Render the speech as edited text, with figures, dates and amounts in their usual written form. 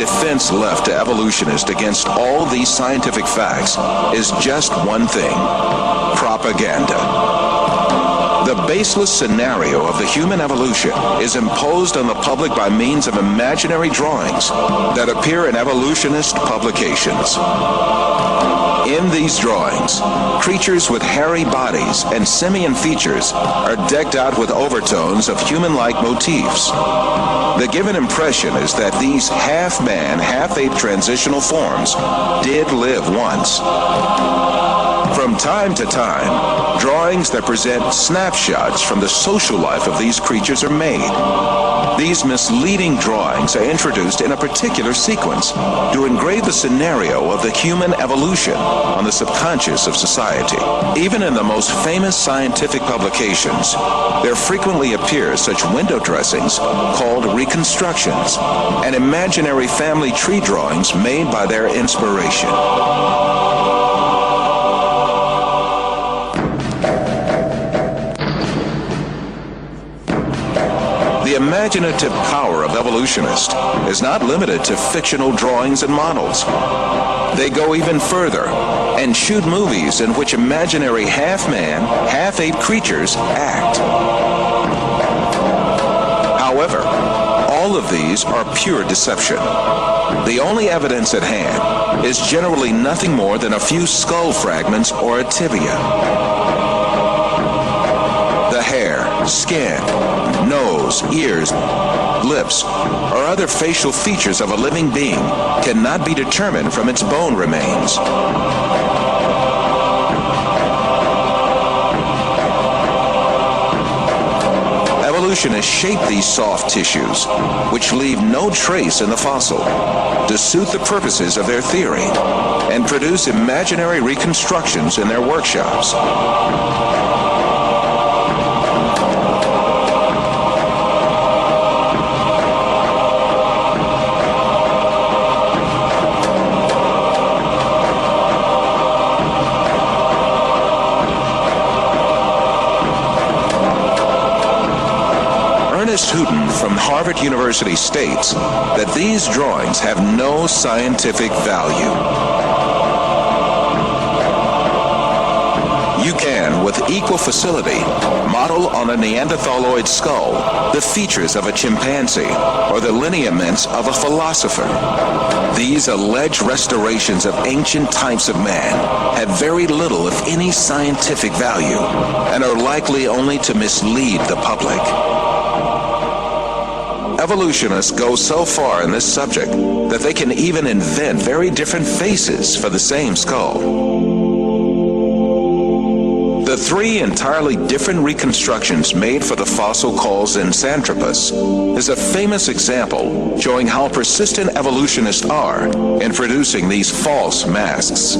defense left to evolutionists against all these scientific facts is just one thing: propaganda. The baseless scenario of the human evolution is imposed on the public by means of imaginary drawings that appear in evolutionist publications. In these drawings, creatures with hairy bodies and simian features are decked out with overtones of human-like motifs. The given impression is that these half-man, half-ape transitional forms did live once. From time to time, drawings that present snapshots from the social life of these creatures are made. These misleading drawings are introduced in a particular sequence to engrave the scenario of the human evolution on the subconscious of society. Even in the most famous scientific publications, there frequently appear such window dressings called reconstructions and imaginary family tree drawings made by their inspiration. The imaginative power of evolutionists is not limited to fictional drawings and models. They go even further and shoot movies in which imaginary half-man, half-ape creatures act. However, all of these are pure deception. The only evidence at hand is generally nothing more than a few skull fragments or a tibia. The hair, skin, nose, ears, lips, or other facial features of a living being cannot be determined from its bone remains. Evolutionists shape these soft tissues, which leave no trace in the fossil, to suit the purposes of their theory, and produce imaginary reconstructions in their workshops. Houghton from Harvard University states that these drawings have no scientific value. You can, with equal facility, model on a Neanderthaloid skull the features of a chimpanzee or the lineaments of a philosopher. These alleged restorations of ancient types of man have very little, if any, scientific value and are likely only to mislead the public. Evolutionists go so far in this subject that they can even invent very different faces for the same skull. The three entirely different reconstructions made for the fossil called Zinjanthropus is a famous example showing how persistent evolutionists are in producing these false masks.